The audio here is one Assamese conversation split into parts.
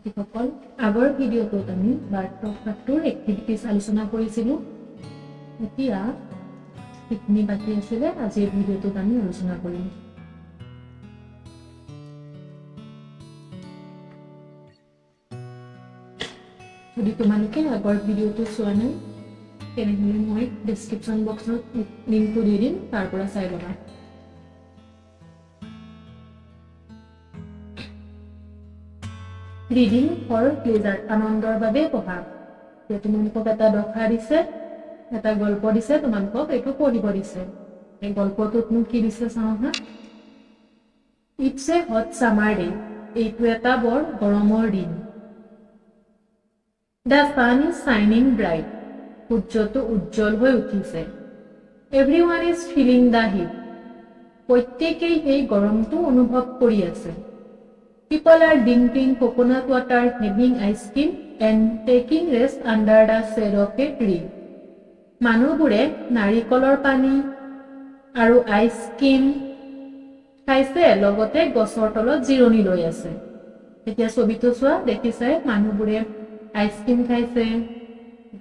শিক্ষকসকল আগৰ ভিডিঅ'টোত আমি বাৰ্থ অফ ফ্যাক্টৰ এক্টিভিটিজ আলোচনা কৰিছিলোঁ এতিয়া এইখিনি বাকি আছিলে আজিৰ ভিডিঅ'টোত আমি আলোচনা কৰিম যদি তোমালোকে আগৰ ভিডিঅ'টো চোৱা নাই তেনেহ'লে মই ডেসক্ৰিপচন বক্সত লিংকটো দি দিম তাৰ পৰা চাই ল'বা ৰিডিং ফৰ প্লেজাৰ আনন্দৰ বাবে পঢ়া তোমালোকক এটা দফা দিছে এটা গল্প দিছে তোমালোকক এইটো পঢ়িব দিছে এই গল্পটোতনো কি দিছে চাওঁ হা it's a hot summer day এইটো এটা বৰ গৰমৰ দিন The sun is shining bright সূৰ্যটো উজ্জ্বল হৈ উঠিছে Everyone is feeling the heat প্ৰত্যেকেই এই গৰমটো অনুভৱ কৰি আছে People are drinking coconut water, having ice cream and taking rest under the shade of a tree. মানুহবোৰে নাৰিকলৰ পানী আৰু আইচ ক্ৰীম খাইছে লগতে গছৰ তলত জিৰণি লৈ আছে এতিয়া ছবিটো চোৱা দেখিছে মানুহবোৰে আইচ ক্ৰীম খাইছে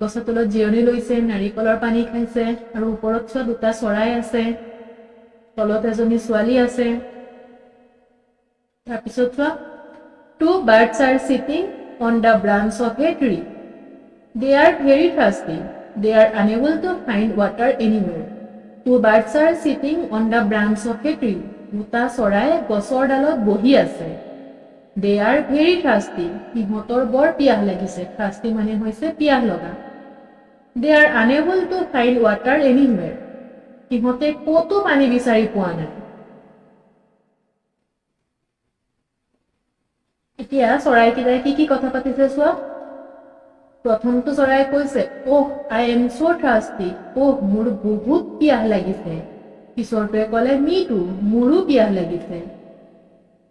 গছৰ তলত জিৰণি লৈছে নাৰিকলৰ পানী খাইছে আৰু ওপৰত চোৱা দুটা চৰাই আছে তলত এজনী ছোৱালী আছে তাৰপিছত চোৱা two birds are sitting on the branch of a tree they are very thirsty they are unable to find water anywhere two birds are sitting on the branch of a tree দুটা চৰাই গছৰ ডালত বহি আছে they are very thirsty সিহঁতৰ বৰ পিয়াহ লাগিছে thirsty মানে হৈছে পিয়াহ লগা they are unable to find water anywhere সিহঁতে ক'তো পানী বিচাৰি পোৱা নাই এতিয়া চৰাইকিটাই কি কথা পাতিছে চোৱা প্ৰথমটো চৰাই কৈছে ওহ আই এম সো থাৰ্স্টি ওহ মোৰ বহুত পিয়াহ লাগিছে পিছৰটোৱে ক'লে মি টু মোৰো পিয়াহ লাগিছে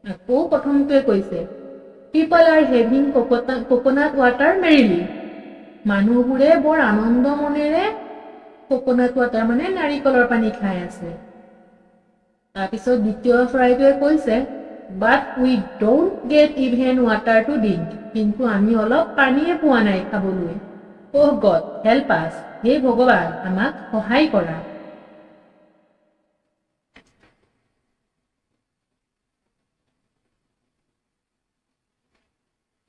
আকৌ প্ৰথমটোৱে কৈছে people are having coconut water merrily মানুহবোৰে বৰ আনন্দ মনেৰে coconut water মানে নাৰিকলৰ পানী খাই আছে তাৰপিছত দ্বিতীয় চৰাইটোৱে কৈছে But we don't get even water to drink. কিন্তু আমি অলপ পানীয়ে পোৱা নাই খাবলৈ Oh God, help us. হে ভগৱান আমাক সহায় কৰা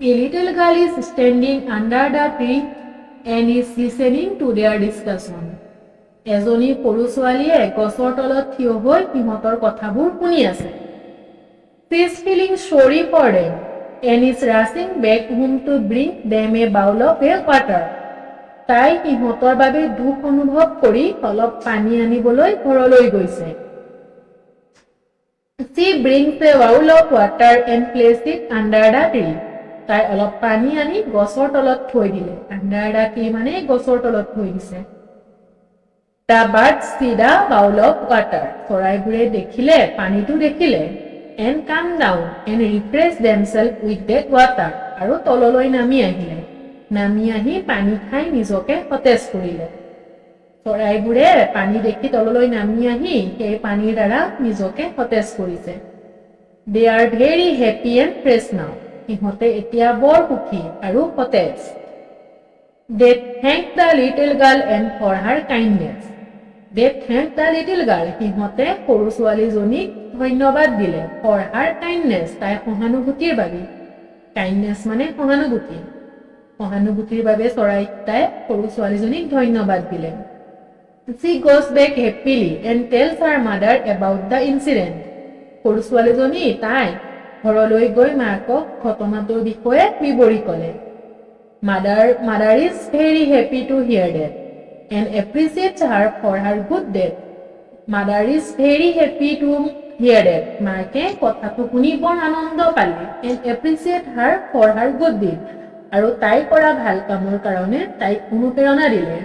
A little girl is standing under the tree and is listening to their discussion. এজনী সৰু ছোৱালীয়ে গছৰ তলত থিয় হৈ সিহঁতৰ কথাবোৰ শুনি আছে She is feeling sorry for them and is rushing back home to bring them a bowl of water. তাই সিহঁতৰ বাবে দুখ অনুভৱ কৰি অলপ পানী আনিবলৈ ঘৰলৈ গৈছে She brings a bowl of water and places it under the tree. তাই অলপ পানী আনি গছৰ তলত থৈ দিলে under the tree মানে গছৰ তলত থৈ দিছে The birds see the bowl of water. চৰাইবোৰে দেখিলে পানীটো দেখিলে and come down and refresh themselves with that water আৰু তললৈ নামি আহিলে নামি আহি পানী খাই নিজকে সতেজ কৰিলে চৰাইবোৰে পানী দেখি তললৈ নামি আহি সেই পানীৰ দ্বাৰা নিজকে সতেজ কৰিছে they are very happy and fresh now সিহঁতে এতিয়া বৰ সুখী আৰু সতেজ they thank the little girl and for her kindness they thank the little girl সিহঁতে সৰু ছোৱালীজনীক ধন্যবাদ দিলে for her kindness তাই সহানুভূতিৰ বাবে kindness মানে সহানুভূতিৰ বাবে চৰাইটাই সৰু ছোৱালীজনীক ধন্যবাদ দিলে she goes back happily and tells her mother about the incident সৰু ছোৱালীজনী তাই ঘৰলৈ গৈ মাকক ঘটনাটোৰ বিষয়ে বিৱৰি ক'লে mother is very happy to hear that and appreciates her for her good deed mother is very happy to hear that মাকে কথাটো শুনি বৰ আনন্দ পালে and appreciate her for her good deed আৰু তাই কৰা ভাল কামৰ কাৰণে তাইক অনুপ্ৰেৰণা দিলে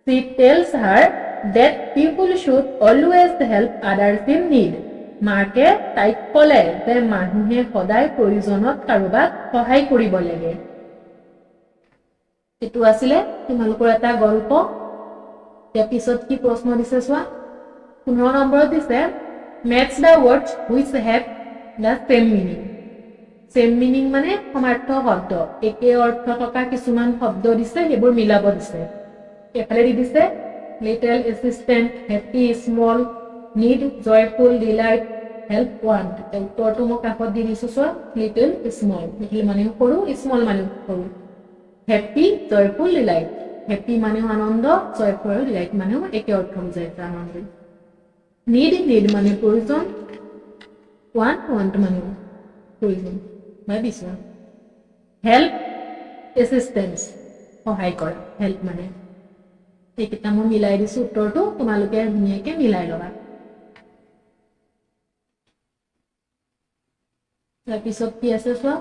she tells her that people should always help others in need মাকে তাইক ক'লে যে মানুহে সদায় প্ৰয়োজনত কাৰোবাক সহায় কৰিব লাগে এটো আছিলে তোমালোকৰ এটা গল্প ইয়াৰ পিছত কি প্ৰশ্ন দিছে চোৱা 15 নম্বৰত দিছে match the words which have the same meaning same meaning মানে সমাৰ্থ শব্দ একে অৰ্থ থকা কিছুমান শব্দ দিছে সেইবোৰ মিলাব দিছে এফালে দি দিছে little assistant happy small need joyful delight help want উত্তৰটো মই কাষত দি দিছো চোৱা লিটল স্মল লিটল মানে সৰু স্মল মানে সৰু হ্যাপি জয়ফুল ডিলাইট হ্যাপি মানে আনন্দ জয়ফুল ডিলাইট মানে একে অৰ্থ বুজায় আনন্দ নিড মানে প্ৰয়োজন ওয়ান্ট মানে প্ৰয়োজন বা বিচৰা হেল্প এসিস্টেন্স সহায় কৰা হেল্প মানে এইকেইটা মই মিলাই দিছো উত্তৰটো তোমালোকে ধুনীয়াকৈ মিলাই ল'বা তাৰপিছত কি আছে চোৱা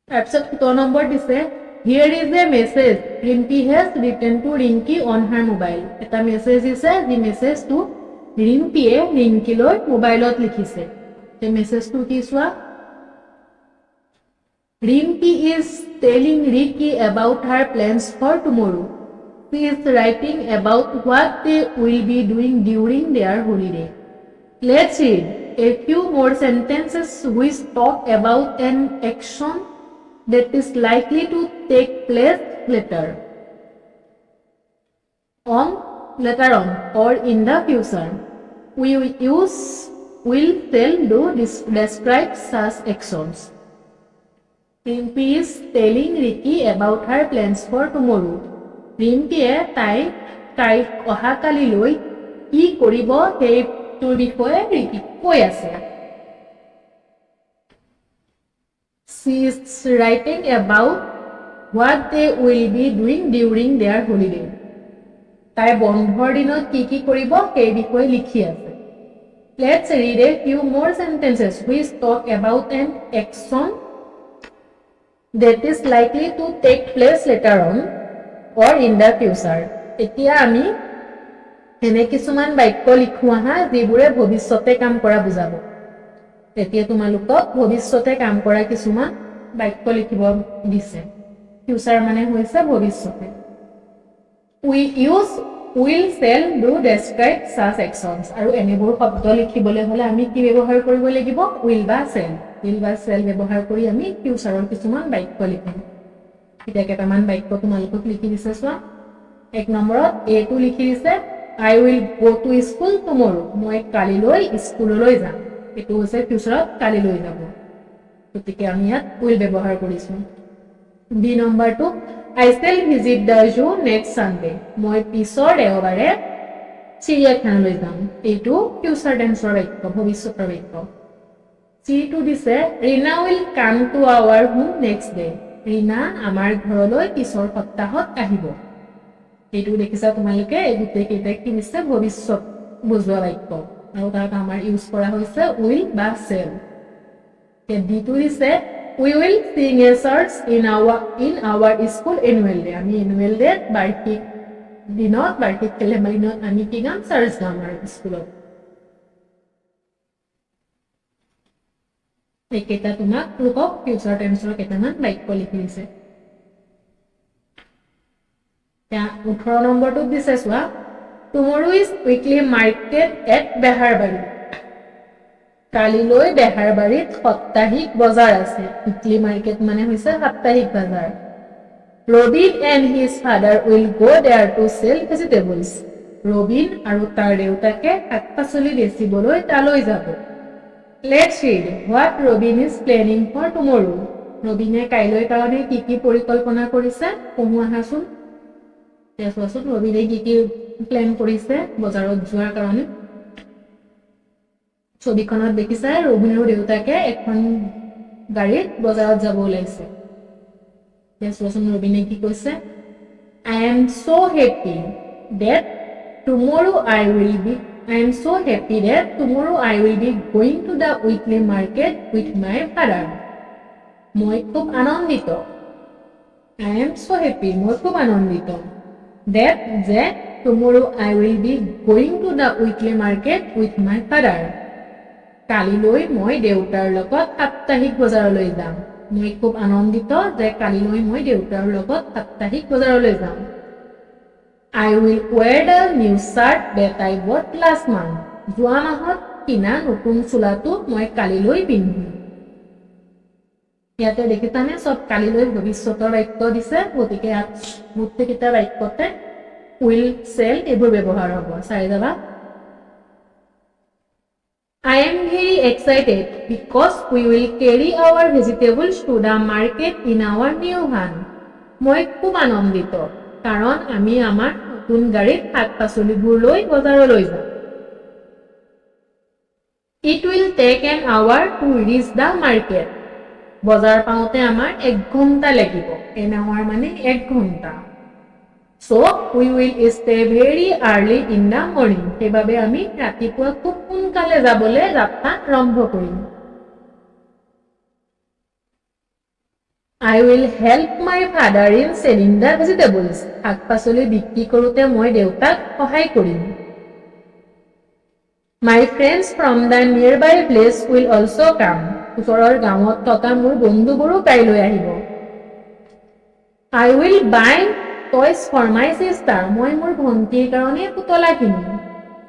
তাৰপিছত 17 নম্বৰ দিছে Here is a message Rinki has written to Rinki on her mobile এটা মেসেজ দিছে যি মেসেজটো ৰিম্পিয়ে ৰিঙ্কিলৈ মোবাইলত লিখিছে এই মেসেজটো কি চোৱা Rinki is telling Ricky about her plans for tomorrow. She is writing about what they will be doing during their holiday. Let's read a few more sentences which talk about an action that is likely to take place later on or in the future. We use will, shall, do describe such actions. Rinki is telling Ricky about her plans for tomorrow. ৰিম্পিয়ে তাইক অহাকালিলৈ কি কৰিব সেইটোৰ বিষয়ে ৰিকিক কৈ আছে She is writing about what they will be doing during their holiday. তাই বন্ধৰ দিনত কি কৰিব সেই বিষয়ে লিখি আছে Let's read a few more sentences which talk about an action that is likely to take place later on or in the future. এতিয়া আমি এনে কিছুমান বাক্য লিখো আহা যিবোৰে ভৱিষ্যতে কাম কৰা বুজাব এতিয়া তোমালোকক ভৱিষ্যতে কাম কৰা কিছুমান বাক্য লিখিব দিছে ফিউচাৰ মানে হৈছে ভৱিষ্যতে We use will, shall, do describe such actions আৰু এনেবোৰ শব্দ লিখিবলৈ হলে আমি কি ব্যৱহাৰ কৰিব লাগিব will বা shall ব্যৱহাৰ কৰি আমি ফিউচাৰৰ কিছুমান বাক্য লিখিম এতিয়া কেইটামান বাক্য তোমালোকক লিখি দিছে চোৱা এক নম্বৰত এটো লিখি দিছে I will go to school tomorrow মই কালিলৈ স্কুললৈ যাম এটো হৈছে ফিউচাৰত কালিলৈ যাব গতিকে আমি ইয়াত will ব্যৱহাৰ কৰিছো বি নম্বৰটো I shall visit the zoo next Sunday মই পিছৰ দেওবাৰে চিৰিয়াখানালৈ যাম এইটো ফিউচাৰ টেন্সৰ বাক্য ভৱিষ্যতৰ বাক্য চিটো দিছে Rina will come to our home next day Rina আমাৰ ঘৰলৈ পিছৰ সপ্তাহত আহিব এইটো দেখিছা তোমালোকে এই গোটেই কেইটা কি দিছে ভৱিষ্যত বুজোৱা বাক্য আৰু তাত আমাৰ ইউজ কৰা হৈছে will বা shall দিটো দিছে We will sing a church in our school annual day আমি annual day বাৰ্ষিক দিনত বাৰ্ষিক খেলধেমালিত আমি কি গাম চাৰ্চ গাম আমাৰ স্কুলত এইকেইটা তোমাক লোকক ফিউচাৰ টেন্সৰ কেইটামান বাক্য লিখি দিছে 18 নম্বৰটো দিছে চোৱা Tomorrow is weekly market at Beharbaৰী কালিলৈ বেহাৰবাৰীত সাপ্তাহিক বজাৰ আছে weekly market মানে হৈছে সাপ্তাহিক বজাৰ Robin and his father will go there to sell vegetables Robin আৰু তাৰ দেউতাকে শাক-পাচলি বেচিবলৈ তালৈ যাব Let's read what Robin is planning for tomorrow. Robinয়ে কাইলৈ কাৰণে কি পৰিকল্পনা কৰিছে পঢ়ো আহাচোন তেছৱাচোন ৰবিনে কি প্ল্যান কৰিছে বজাৰত যোৱাৰ কাৰণে ছবিখনত দেখিছা ৰবিনৰ দেউতাকে এখন গাড়ীত বজাৰত যাব ওলাইছে তেছৱাচোন ৰবিনে কি কৈছে I am so happy that tomorrow I will be going to the weekly market with my father. মই খুব আনন্দিত I am so happy মই খুব আনন্দিত that tomorrow I will be going to the weekly market with my father. কালিলৈ মই দেউতাৰ লগত সাপ্তাহিক বজাৰলৈ যাম মই খুব আনন্দিত যে কালিলৈ মই দেউতাৰ লগত সাপ্তাহিক বজাৰলৈ যাম I will wear the new shirt that I bought last month. যোৱা মাহত কিনা নতুন চোলাটো মই কালিলৈ পিন্ধিম ইয়াতে দেখিছানে সব কালিলৈ ভৱিষ্যতৰ বাক্য দিছে গতিকে গোটেইকেইটা বাক্যতে will shall এইবোৰ ব্যৱহাৰ হ'ব চাই যাবা I am very excited because we will carry our vegetables to the market in our new van. মই খুব আনন্দিত কাৰণ আমি আমাৰ নতুন গাড়ীত শাক-পাচলিবোৰ লৈ বজাৰলৈ যাম It will take an hour to reach the market. বজাৰ পাওঁতে আমাৰ 1 ঘণ্টা লাগিব an hour মানে 1 ঘণ্টা So we will stay very early in the morning. সেইবাবে আমি ৰাতিপুৱা খুব সোনকালে যাবলৈ যাত্ৰা আৰম্ভ কৰিম I will help my father in selling the vegetables. শাক-পাচলি বিক্ৰী কৰোঁতে মই দেউতাক সহায় কৰিম My friends from the nearby place will also come. ওচৰৰ গাঁৱত থকা মোৰ বন্ধুবোৰো কাইলৈ আহিব I will buy toys for my sister. মই মোৰ ভন্টিৰ কাৰণে পুতলা কিনিম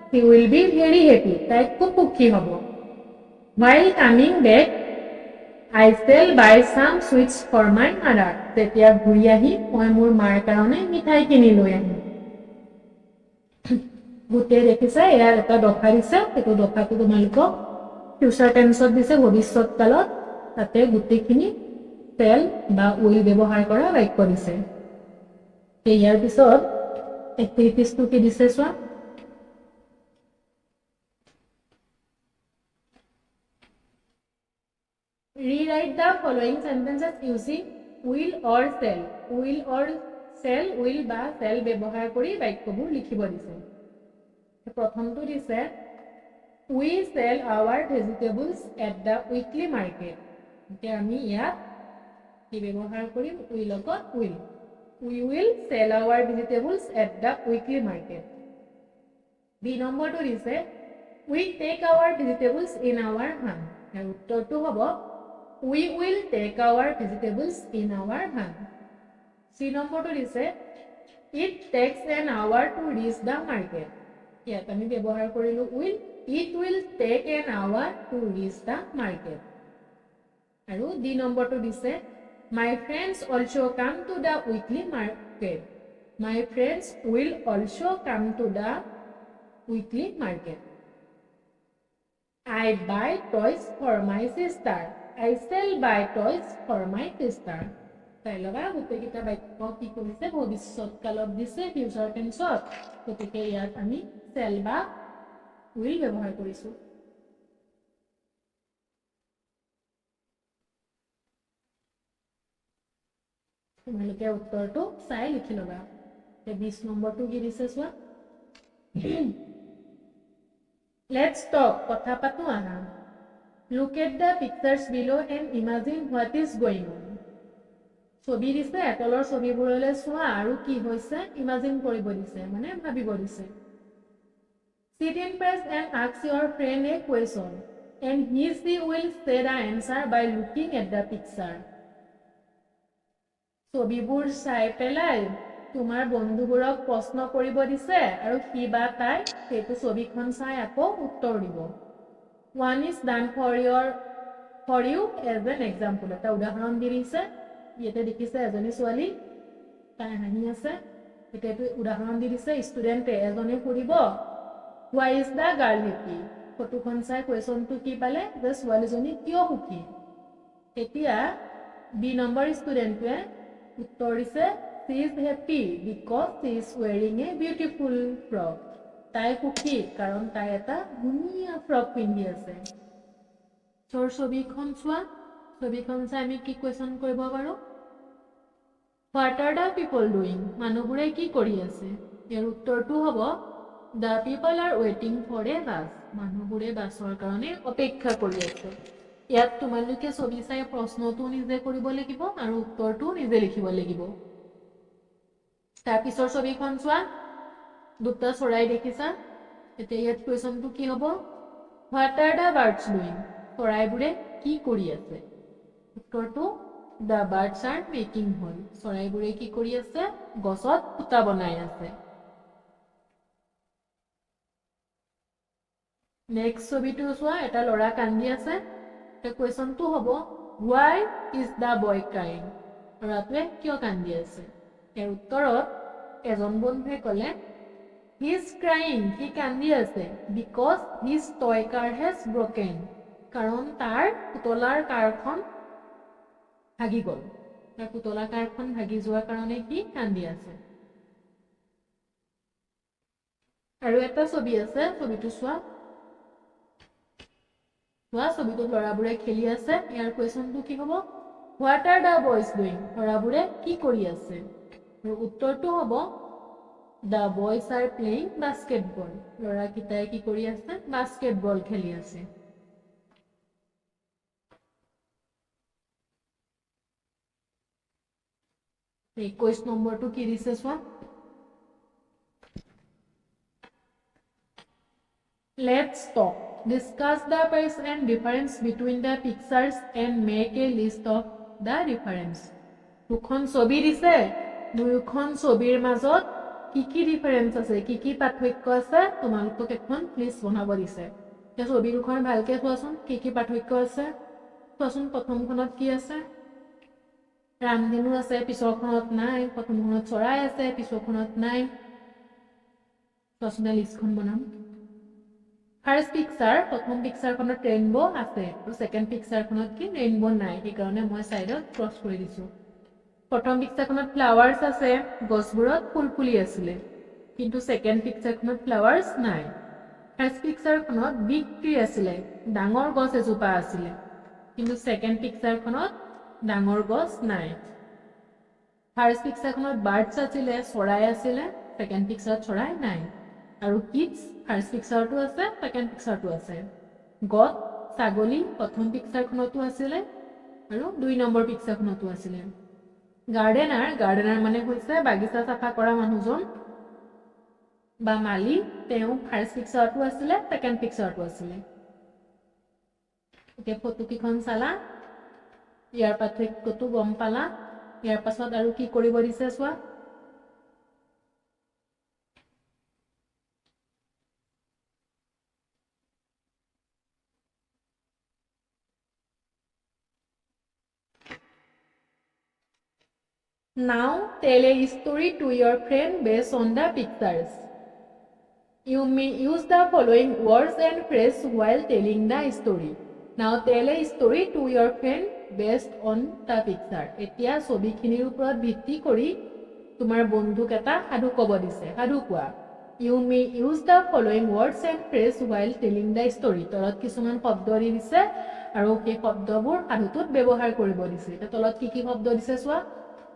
She will be very happy. তাই খুব সুখী হ'ব While coming back, I shall buy some sweets for my mother. যেতিয়া ঘূৰি আহি মই মোৰ মাৰ কাৰণে মিঠাই কিনি লৈ আহিম গোটেই দেখিছে ইয়াৰ এটা দফা দিছে সেইটো দফাটো তোমালোকক ফিউচাৰ টেন্সত দিছে ভৱিষ্যৎ কালত তাতে গোটেইখিনি shall বা will ব্যৱহাৰ কৰা বাক্য দিছে ইয়াৰ পিছত এক্টিভিটিজটো কি দিছে চোৱা Rewrite the following sentences using will or shall. Will or shall, will বা shall ব্যৱহাৰ কৰি বাক্যবোৰ লিখিব দিছে প্ৰথমটো দিছে We sell our vegetables at the weekly market. এতিয়া আমি ইয়াত কি ব্যৱহাৰ কৰিম will লগত will. We will sell our vegetables at the weekly market. B নম্বৰটো দিছে We take our vegetables in our van. ইয়াৰ উত্তৰটো হ'ব We will take our vegetables in our van. C নম্বৰটো দিছে It takes an hour to reach the market. ইয়াত আমি ব্যৱহাৰ কৰিলো will. It will take an hour to reach the market. আৰু D নম্বৰটো দিছে My friends also come to the weekly market. My friends will also come to the weekly market. I buy toys for my sister. I shall buy toys for my sister. চাই লবা গোটেইকেইটা বাক্য কি কৰিছে ভৱিষ্যৎ কালত দিছে ফিউচাৰ টেন্সত গতিকে ইয়াত আমি shall বা will ব্যৱহাৰ কৰিছো তোমালোকে উত্তৰটো চাই লিখি লবা 20 নম্বৰটো কি দিছে চোৱা Let's talk. কথা পাতো আহা Look at the pictures below and imagine what is going on. ছবি দিছে তলৰ ছবিবোৰলৈ চোৱা আৰু কি হৈছে ইমাজিন কৰিব দিছে মানে ভাবিব দিছে Sit in place and ask your friend a question and she will say the answer by looking at the picture. ছবিবোৰ চাই পেলাই তোমাৰ বন্ধুবোৰক প্ৰশ্ন কৰিব দিছে আৰু কি বা তাই সেইটো ছবিখন চাই আকৌ উত্তৰ দিব One is done for you as an example. এটা উদাহৰণ দি দিছে ইয়াতে দেখিছে এজনী ছোৱালী তাই হাঁহি আছে এটাটো উদাহৰণ দি দিছে ষ্টুডেন্টে এজনে সুধিব Why is the girl happy? ফটোখন চাই কোৱেশ্চনটো কি পালে যে ছোৱালীজনী কিয় সুখী এতিয়া বি নম্বৰ ষ্টুডেন্টে উত্তৰ দিছে She is happy because she is wearing a beautiful frock. তাই সুখী কাৰণ তাই এটা ধুনীয়া ফ্ৰক পিন্ধি আছে ছবিখন চোৱা ছবিখন চাই আমি কি কোৱেশ্চন কৰিব পাৰো What are the people doing? মানুহবোৰে কি কৰি আছে ইয়াৰ উত্তৰটো হ'ব The people are waiting for a bus. মানুহবোৰে বাছৰ কাৰণে অপেক্ষা কৰি আছে ইয়াত তোমালোকে ছবি চাই প্ৰশ্নটো নিজে কৰিব লাগিব আৰু উত্তৰটো নিজে লিখিব লাগিব তাৰ পিছৰ ছবিখন চোৱা দুটা চৰাই দেখিছা এতিয়া ইয়াত কোৱেশ্চনটো কি হ'ব What are the birds doing? চৰাইবোৰে কি কৰি আছে উত্তৰটো The birds are making hole. চৰাইবোৰে কি কৰি আছে গছত খুঁটা বনাই আছে নেক্সট ছবিটো চোৱা এটা ল'ৰা কান্দি আছে তে কোৱেশ্চনটো হ'ব why is the boy crying ল'ৰাটোৱে কিয় কান্দি আছে ইয়াৰ উত্তৰত এজন বন্ধুৱে ক'লে he is crying he কান্দি আছে because his toy car has broken কাৰণ তাৰ পুতলাৰ কাৰখন ভাগি গ'ল তাৰ পুতলাৰ কাৰখন ভাগি যোৱাৰ কাৰণে কি কান্দি আছে আৰু এটা ছবি আছে ছবিটো চোৱা ছবিটোত ল'ৰাবোৰে খেলি আছে ইয়াৰ কোৱেশ্চনটো কি হ'ব what are the boys doing ল'ৰাবোৰে কি কৰি আছে আৰু উত্তৰটো হ'ব the boys are playing basketball ল'ৰাকেইটাই কি কৰি আছে বাস্কেটবল খেলি আছে 21 নম্বৰটো কি দিছে চোৱা Let's talk. Discuss the price and difference between the pictures and make a list of the difference. দুখন ছবি দিছে দুইখন ছবিৰ মাজত কি ডিফাৰেন্স আছে কি পাৰ্থক্য আছে তোমালোকক এখন লিষ্ট বনাব দিছে এই ছবি দুখন ভালকে চোৱাচোন কি পাৰ্থক্য আছে চোৱাচোন প্ৰথমখনত কি আছে ৰামধেনু আছে পিছৰখনত নাই প্ৰথমখনত চৰাই আছে পিছৰখনত নাই চোৱাচোন লিষ্টখন বনাম ফাৰ্স্ট পিকচাৰ প্ৰথম পিকচাৰখনত ৰেইনবো আছে আৰু সেকেন্ড পিকচাৰখনত কি ৰেইনবো নাই এই কাৰণে মই সাইডত ক্ৰস কৰি দিছো প্ৰথম পিকচাৰখনত ফ্লাৱাৰ্স আছে গছবোৰত ফুল ফুলি আছিল কিন্তু সেকেন্ড পিকচাৰখনত ফ্লাৱাৰ্স নাই ফাৰ্স্ট পিকচাৰখনত বিগ ট্ৰী আছিল ডাঙৰ গছ এজোপা আছিল কিন্তু সেকেন্ড পিকচাৰখনত ডাঙৰ গছ নাই ফাৰ্স্ট পিকচাৰখনত বাৰ্ডছ আছিল চৰাই আছিল সেকেন্ড পিকচাৰত চৰাই নাই আৰু কিডস ফাৰ্স্ট পিকচাৰটো আছে সেকেন্ড পিকচাৰটো আছে গট ছাগলী প্ৰথম পিকচাৰখনটো আছিল আৰু দুই নম্বৰ পিকচাৰখনটো আছিল গাৰ্ডেনাৰ মানে হৈছে বাগিচা সাফা কৰা মানুহজন বা মালি তেওঁ ফাৰ্স্ট পিকচাৰটো আছিল সেকেন্ড পিকচাৰটো আছিল এতিয়া ফটো কিখন চালা ইয়াৰ পাৰ্থক্যটো গম পালা ইয়াৰ পাছত আৰু কি কৰিব দিছে চোৱা Now tell a story to your friend based on the pictures. You may use the following words and phrases while telling the story. Now tell a story to your friend based on the picture. এতিয়া ছবিখিনিৰ ওপৰত ভিত্তি কৰি তোমাৰ বন্ধুক এটা সাধু ক'ব দিছে সাধু কোৱা You may use the following words and phrases while telling the story. তলত কিছুমান শব্দ দি দিছে আৰু সেই শব্দবোৰ সাধুটোত ব্যৱহাৰ কৰিব দিছে এটা তলত কি শব্দ দিছে চোৱা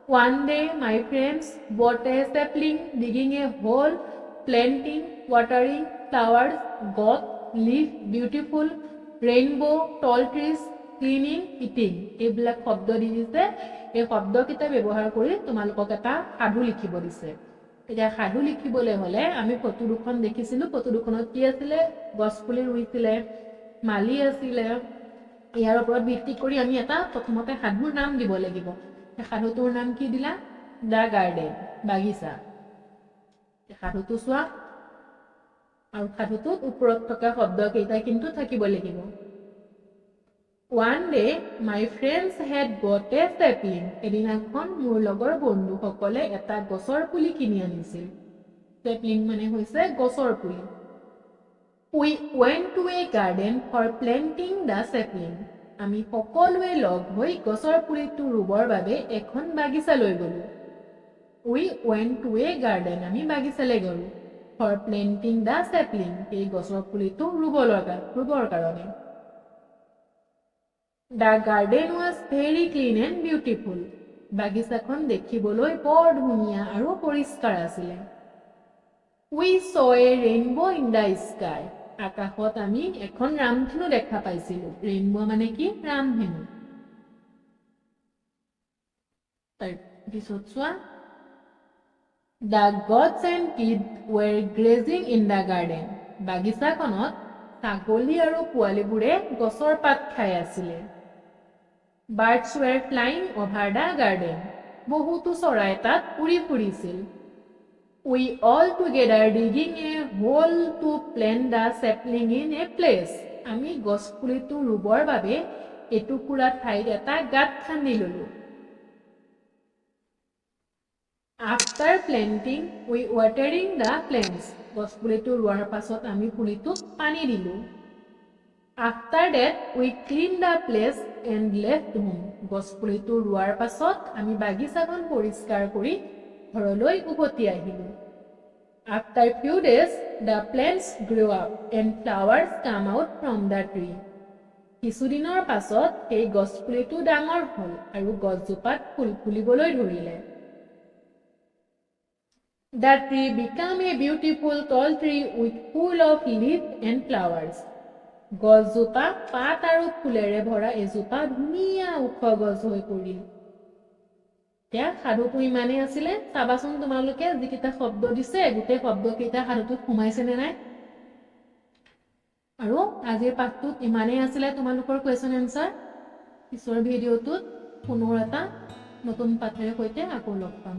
One day, my friends bought a sapling, digging a hole, planting, watering, flowers, got, leaf, beautiful, rainbow, tall trees, cleaning, eating. এইবিলাক শব্দ দি দিছে এই শব্দকেইটা ব্যৱহাৰ কৰি তোমালোকক এটা সাধু লিখিব দিছে এতিয়া সাধু লিখিবলৈ হলে আমি ফটো দুখন দেখিছিলো ফটো দুখনত কি আছিল গছপুলি ৰুইছিলে মালি আছিল ইয়াৰ ওপৰত ভিত্তি কৰি আমি এটা প্ৰথমতে সাধুৰ নাম দিব লাগিব সাধুটোৰ নাম কি দিলা দা গাৰ্ডেন বাগিচা সাধুটো চোৱা আৰু সাধুটোত ওপৰত থকা শব্দ কেইটা কিন্তু থাকিব লাগিব One day my friends had bought a sapling এদিনাখন মোৰ লগৰ বন্ধুসকলে এটা গছৰ পুলি কিনি আনিছিল sapling মানে হৈছে গছৰ পুলি We went to a garden for planting the sapling আমি সকলোৱে লগ হৈ গছৰ পুলিটো ৰুবৰ বাবে এখন বাগিচা লৈ গলো We went to a garden আমি বাগিচালৈ গলো for planting the sapling এই গছৰ পুলিটো ৰুবৰ কাৰণে The garden was very clean and beautiful বাগিচাখন দেখিবলৈ বৰ ধুনীয়া আৰু পৰিষ্কাৰ আছিল We saw a rainbow in the sky আকাশত আমি এখন ৰামধেনু দেখা পাইছিলো ৰেইনবো মানে কি ৰামধেনু তাৰ পিছত চোৱা The goats and kids were grazing in the garden বাগিচাখনত ছাগলী আৰু পোৱালিবোৰে গছৰ পাত খাই আছিল Birds were flying over the garden বহুতো চৰাই তাত উৰি ফুৰিছিল We all together digging a hole to plant the sapling in a place. আমি গছ পুলিটো ৰুবৰ বাবে এটুকুৰা ঠাইত এটা গাঁত খান্দি ললো। After planting, we watering the plants. গছ পুলিটো ৰোৱাৰ পাছত আমি পুলিটোত পানী দিলো। After that, we clean the place and left home. গছ পুলিটো ৰোৱাৰ পাছত আমি বাগিচাখন পৰিষ্কাৰ কৰি ঘৰলৈ উভতি আহিলো। After few days, the plants grew up and flowers come out from the tree. কিছুদিনৰ পাছত এই গছ পুলিটো ডাঙৰ হ'ল আৰু গছজোপাত ফুল ফুলিবলৈ ধৰিলে। The tree became a beautiful tall tree with full of leaves and flowers. গছজোপা পাত আৰু ফুলেৰে ভৰা এজোপা ধুনীয়া ওখ গছ হৈ পৰিল। এতিয়া সাধুটো ইমানেই আছিলে। চাবাচোন তোমালোকে যিকেইটা শব্দ দিছে গোটেই শব্দকেইটা সাধুটোত সোমাইছে নে নাই। আৰু আজিৰ পাঠটোত ইমানেই আছিলে তোমালোকৰ কুৱেশ্যন এনচাৰ। পিছৰ ভিডিঅ'টোত পুনৰ এটা নতুন পাঠেৰে সৈতে আকৌ লগ পাম।